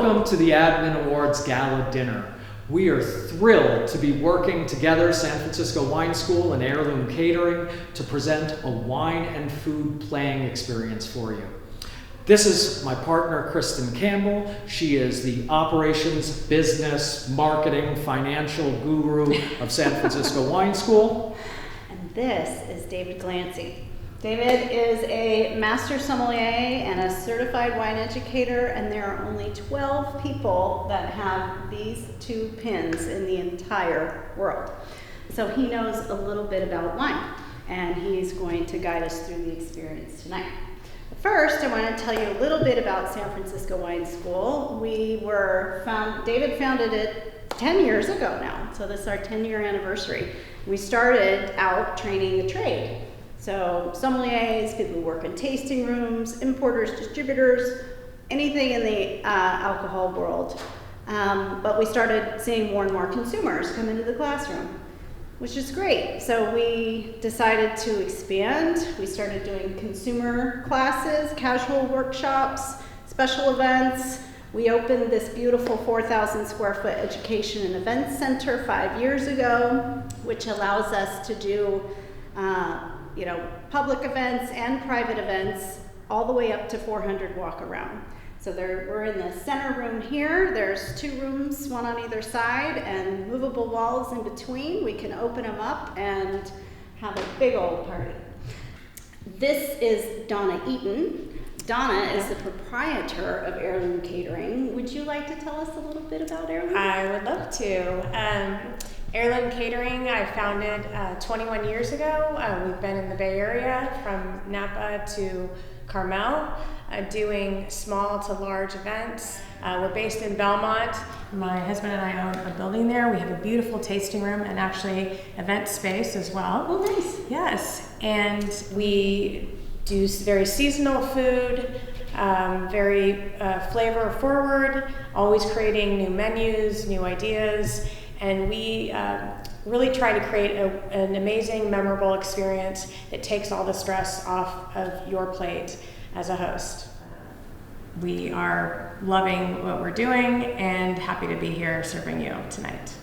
Welcome to the Admin Awards Gala Dinner. We are thrilled to be working together, San Francisco Wine School and Heirloom Catering, to present a wine and food playing experience for you. This is my partner, Kristen Campbell. She is the operations, business, marketing, financial guru of San Francisco Wine School. And this is David Glancy. David is a master sommelier and a certified wine educator, and there are only 12 people that have these two pins in the entire world. So he knows a little bit about wine, and he's going to guide us through the experience tonight. First, I want to tell you a little bit about San Francisco Wine School. David founded it 10 years ago now, so this is our 10-year anniversary. We started out training the trade. So sommeliers, people who work in tasting rooms, importers, distributors, anything in the alcohol world. But we started seeing more and more consumers come into the classroom, which is great. So we decided to expand. We started doing consumer classes, casual workshops, special events. We opened this beautiful 4,000 square foot education and events center 5 years ago, which allows us to do public events and private events all the way up to 400 walk around. So we're in the center room here. There's 2 rooms, one on either side, and movable walls in between. We can open them up and have a big old party. This is Donna Eaton. Donna is the proprietor of Heirloom Catering. Would you like to tell us a little bit about Heirloom? I would love to. Heirloom Catering I founded 21 years ago. We've been in the Bay Area from Napa to Carmel, doing small to large events. We're based in Belmont. My husband and I own a building there. We have a beautiful tasting room and actually event space as well. Oh, nice. Yes, and we do very seasonal food, very flavor forward, always creating new menus, new ideas. And we really try to create an amazing, memorable experience that takes all the stress off of your plate as a host. We are loving what we're doing and happy to be here serving you tonight.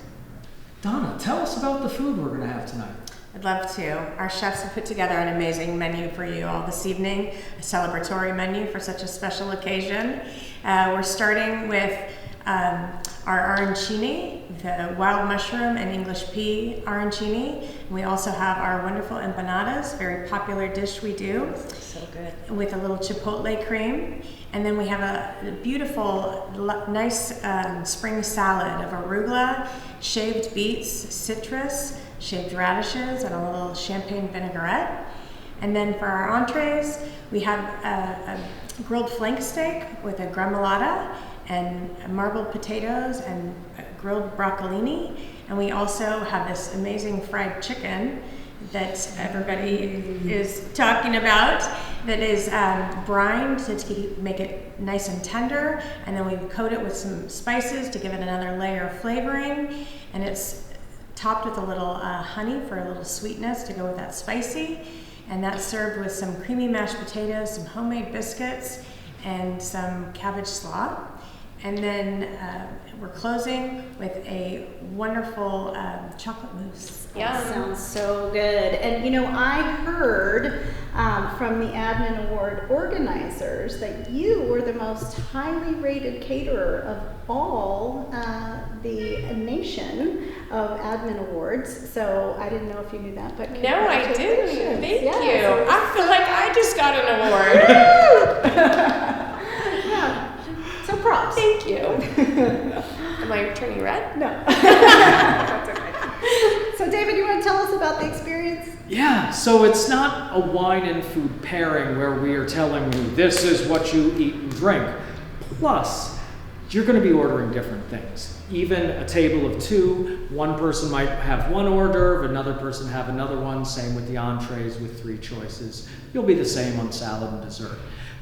Donna, tell us about the food we're going to have tonight. I'd love to. Our chefs have put together an amazing menu for you all this evening, a celebratory menu for such a special occasion. We're starting with our arancini, the wild mushroom and English pea arancini. We also have our wonderful empanadas, very popular dish we do. So good. With a little chipotle cream. And then we have a beautiful, nice spring salad of arugula, shaved beets, citrus, shaved radishes, and a little champagne vinaigrette. And then for our entrees, we have a grilled flank steak with a gremolata and marbled potatoes and grilled broccolini. And we also have this amazing fried chicken that everybody is talking about that is brined to make it nice and tender. And then we coat it with some spices to give it another layer of flavoring. And it's topped with a little honey for a little sweetness to go with that spicy. And that's served with some creamy mashed potatoes, some homemade biscuits, and some cabbage slaw. And then we're closing with a wonderful chocolate mousse. Yeah, sounds so good. And I heard from the Admin Award organizers that you were the most highly rated caterer of all the nation of Admin Awards. So I didn't know if you knew that, but no, I didn't. Thank you. So I feel like I just got an award. So props. Thank you. Am I turning red? No. That's okay. So David, you want to tell us about the experience? Yeah, so it's not a wine and food pairing where we are telling you this is what you eat and drink. Plus, you're going to be ordering different things. Even a table of 2, one person might have one hors d'oeuvre, another person have another one, same with the entrees with 3 choices. You'll be the same on salad and dessert.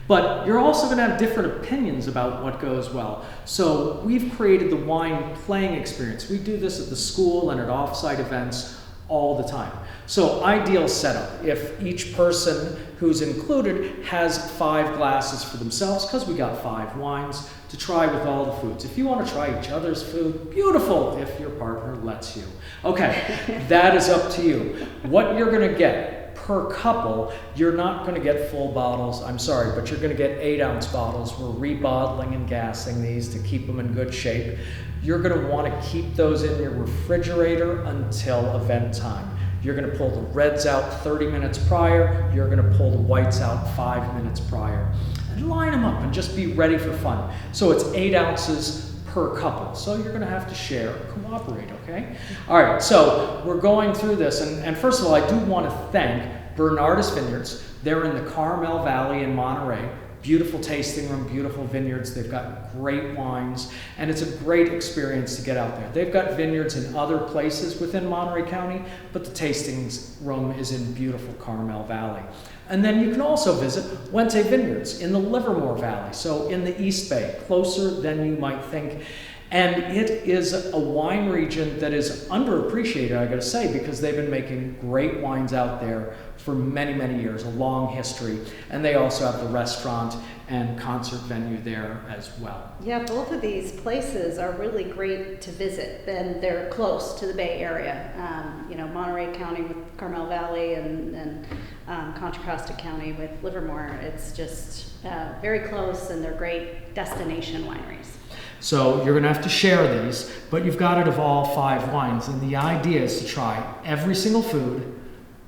But you're also going to have different opinions about what goes well. So we've created the wine playing experience. We do this at the school and at off-site events all the time. So ideal setup if each person who's included has 5 glasses for themselves, because we got 5 wines to try with all the foods. If you want to try each other's food, beautiful, if your partner lets you. Okay, that is up to you. What you're going to get per couple, you're not going to get full bottles, I'm sorry, but you're going to get 8-ounce bottles. We're rebottling and gassing these to keep them in good shape. You're going to want to keep those in your refrigerator until event time. You're going to pull the reds out 30 minutes prior. You're going to pull the whites out 5 minutes prior. And line them up and just be ready for fun. So it's 8 ounces per couple. So you're going to have to share, cooperate, okay? All right, so we're going through this. And first of all, I do want to thank Bernardus Vineyards. They're in the Carmel Valley in Monterey. Beautiful tasting room, beautiful vineyards. They've got great wines, and it's a great experience to get out there. They've got vineyards in other places within Monterey County, but the tasting room is in beautiful Carmel Valley. And then you can also visit Wente Vineyards in the Livermore Valley, so in the East Bay, closer than you might think. And it is a wine region that is underappreciated, I gotta say, because they've been making great wines out there for many, many years, a long history. And they also have the restaurant and concert venue there as well. Yeah, both of these places are really great to visit, and they're close to the Bay Area. Monterey County with Carmel Valley and Contra Costa County with Livermore. It's just very close, and they're great destination wineries. So you're going to have to share these, but you've got it of all 5 wines. And the idea is to try every single food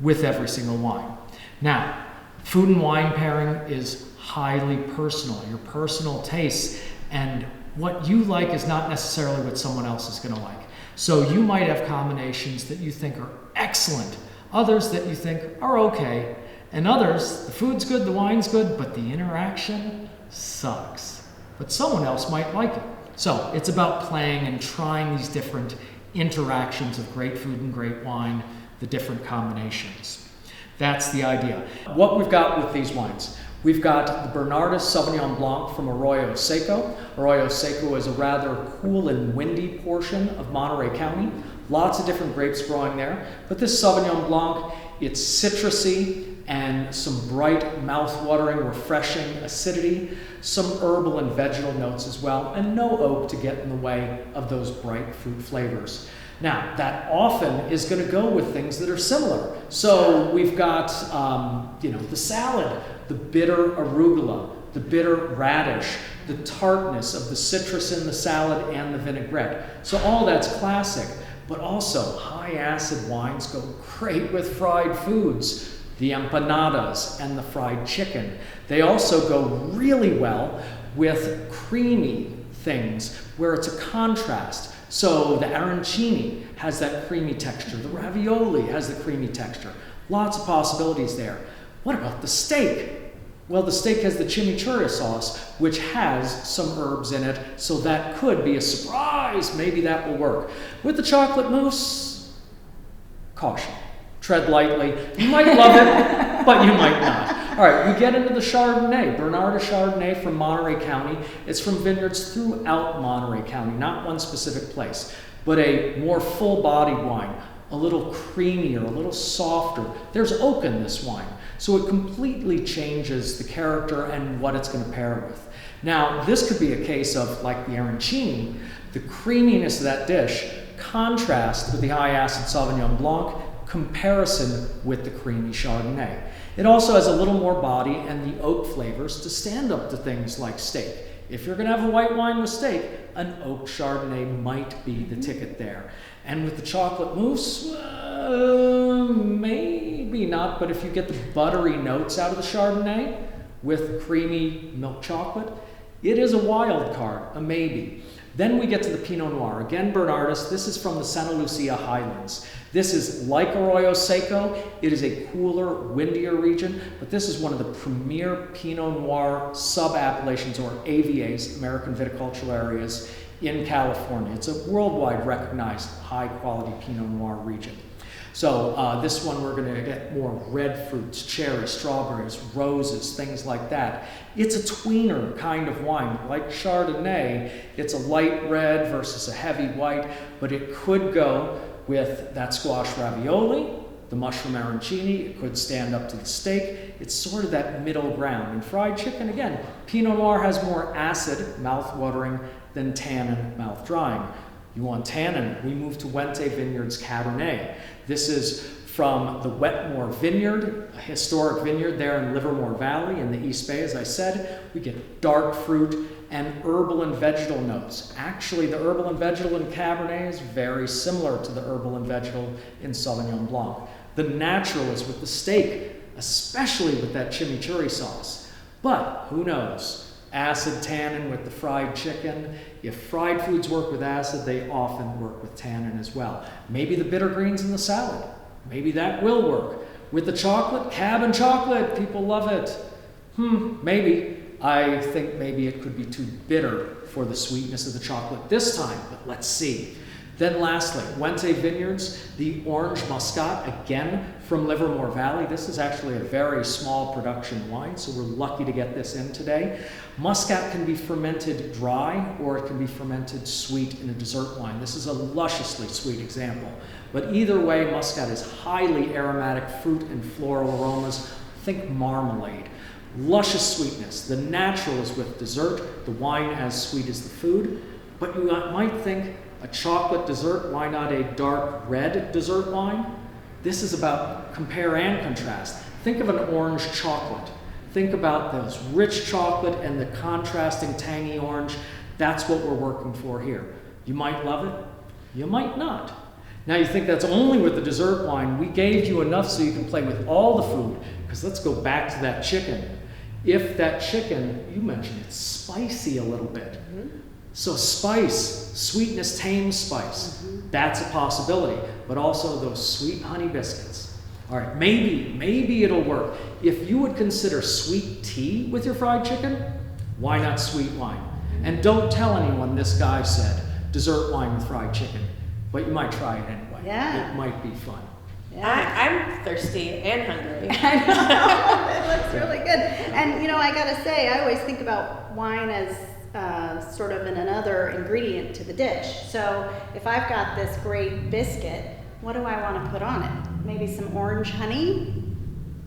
with every single wine. Now, food and wine pairing is highly personal, your personal tastes, and what you like is not necessarily what someone else is going to like. So you might have combinations that you think are excellent, others that you think are okay, and others, the food's good, the wine's good, but the interaction sucks. But someone else might like it. So it's about playing and trying these different interactions of great food and great wine, the different combinations. That's the idea. What we've got with these wines, we've got the Bernardus Sauvignon Blanc from Arroyo Seco. Arroyo Seco is a rather cool and windy portion of Monterey County. Lots of different grapes growing there. But this Sauvignon Blanc, it's citrusy and some bright, mouth-watering, refreshing acidity, some herbal and vegetal notes as well, and no oak to get in the way of those bright fruit flavors. Now, that often is going to go with things that are similar. So we've got, the salad, the bitter arugula, the bitter radish, the tartness of the citrus in the salad and the vinaigrette. So all that's classic, but also high-acid wines go great with fried foods. The empanadas and the fried chicken. They also go really well with creamy things where it's a contrast. So the arancini has that creamy texture. The ravioli has the creamy texture. Lots of possibilities there. What about the steak? Well, the steak has the chimichurri sauce, which has some herbs in it, so that could be a surprise. Maybe that will work. With the chocolate mousse, caution. Tread lightly. You might love it, but you might not. All right, we get into the Chardonnay. Bernardus Chardonnay from Monterey County. It's from vineyards throughout Monterey County, not one specific place, but a more full-bodied wine, a little creamier, a little softer. There's oak in this wine, so it completely changes the character and what it's going to pair with. Now, this could be a case of, like the arancini, the creaminess of that dish contrast with the high-acid Sauvignon Blanc, comparison with the creamy Chardonnay. It also has a little more body and the oak flavors to stand up to things like steak. If you're going to have a white wine with steak, an oak Chardonnay might be the ticket there. And with the chocolate mousse, maybe not, but if you get the buttery notes out of the Chardonnay with creamy milk chocolate, it is a wild card, a maybe. Then we get to the Pinot Noir. Again, Bernardus. This is from the Santa Lucia Highlands. This is like Arroyo Seco. It is a cooler, windier region, but this is one of the premier Pinot Noir sub-appellations, or AVAs, American Viticultural Areas, in California. It's a worldwide recognized high-quality Pinot Noir region. So this one we're going to get more red fruits, cherries, strawberries, roses, things like that. It's a tweener kind of wine. Like Chardonnay, it's a light red versus a heavy white, but it could go with that squash ravioli, the mushroom arancini. It could stand up to the steak. It's sort of that middle ground. And fried chicken, again, Pinot Noir has more acid, mouth-watering, than tannin, mouth-drying. You want tannin, we move to Wente Vineyards Cabernet. This is from the Wetmore Vineyard, a historic vineyard there in Livermore Valley in the East Bay, as I said. We get dark fruit and herbal and vegetal notes. Actually, the herbal and vegetal in Cabernet is very similar to the herbal and vegetal in Sauvignon Blanc. The natural is with the steak, especially with that chimichurri sauce. But who knows? Acid tannin with the fried chicken. If fried foods work with acid, they often work with tannin as well. Maybe the bitter greens in the salad. Maybe that will work. With the chocolate, cab and chocolate, people love it. Maybe. I think maybe it could be too bitter for the sweetness of the chocolate this time, but let's see. Then lastly, Wente Vineyards, the Orange Muscat, again from Livermore Valley. This is actually a very small production wine, so we're lucky to get this in today. Muscat can be fermented dry, or it can be fermented sweet in a dessert wine. This is a lusciously sweet example. But either way, Muscat is highly aromatic fruit and floral aromas. Think marmalade. Luscious sweetness. The natural is with dessert, the wine as sweet as the food. But you might think, a chocolate dessert, why not a dark red dessert wine? This is about compare and contrast. Think of an orange chocolate. Think about those rich chocolate and the contrasting tangy orange. That's what we're working for here. You might love it, you might not. Now you think that's only with the dessert wine. We gave you enough so you can play with all the food, because let's go back to that chicken. If that chicken, you mentioned it's spicy a little bit. So spice, sweetness tames spice. That's a possibility. But also those sweet honey biscuits. All right, maybe it'll work. If you would consider sweet tea with your fried chicken, why not sweet wine? And don't tell anyone this guy said dessert wine with fried chicken, but you might try it anyway. Yeah. It might be fun. Yeah. I'm thirsty and hungry. I know. It looks really good. And you know, I gotta say, I always think about wine as sort of another ingredient to the dish. So if I've got this great biscuit, what do I want to put on it? Maybe some orange honey?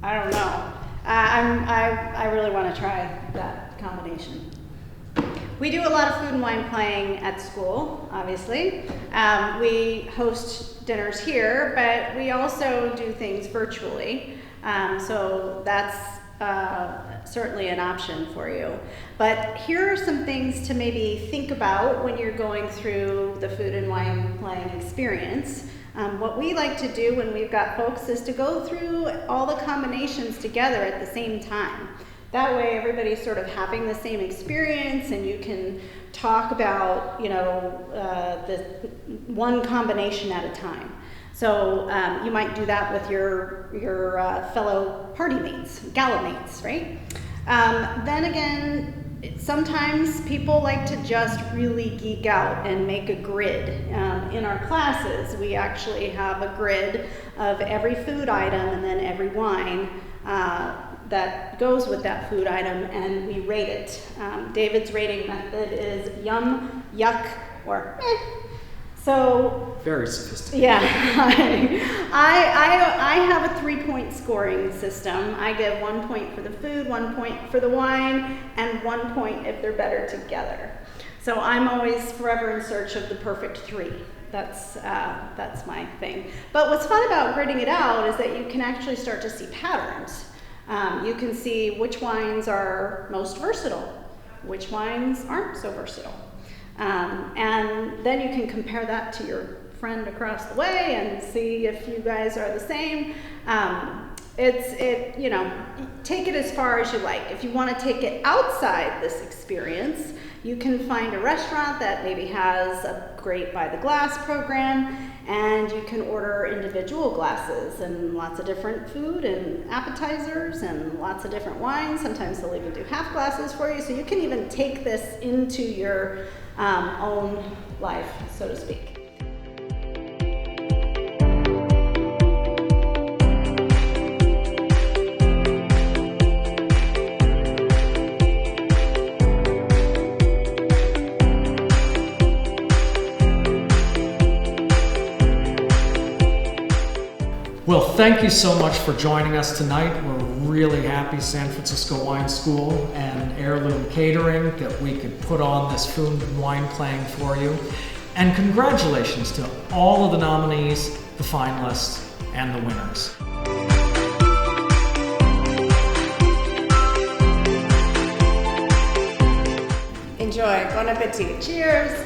I don't know. I really want to try that combination. We do a lot of food and wine playing at school, obviously. We host dinners here, but we also do things virtually. So that's certainly an option for you. But here are some things to maybe think about when you're going through the food and wine playing experience. What we like to do when we've got folks is to go through all the combinations together at the same time. That way everybody's sort of having the same experience, and you can talk about, the one combination at a time. So you might do that with your fellow party mates, gala mates, right? Then again, sometimes people like to just really geek out and make a grid. In our classes, we actually have a grid of every food item and then every wine that goes with that food item, and we rate it. David's rating method is yum, yuck, or meh. So Very sophisticated. yeah, I have a 3-point scoring system. I give 1 point for the food, 1 point for the wine, and 1 point if they're better together. So I'm always forever in search of the perfect 3. That's my thing. But what's fun about gridding it out is that you can actually start to see patterns. You can see which wines are most versatile, which wines aren't so versatile. And then you can compare that to your friend across the way and see if you guys are the same. Take it as far as you like. If you want to take it outside this experience, you can find a restaurant that maybe has a great by the glass program, and you can order individual glasses and lots of different food and appetizers and lots of different wines. Sometimes they'll even do half glasses for you, so you can even take this into your own life, so to speak. Well, thank you so much for joining us tonight. We're really happy San Francisco Wine School and Heirloom Catering that we could put on this food and wine playing for you. And congratulations to all of the nominees, the finalists, and the winners. Enjoy. Bon appetit. Cheers.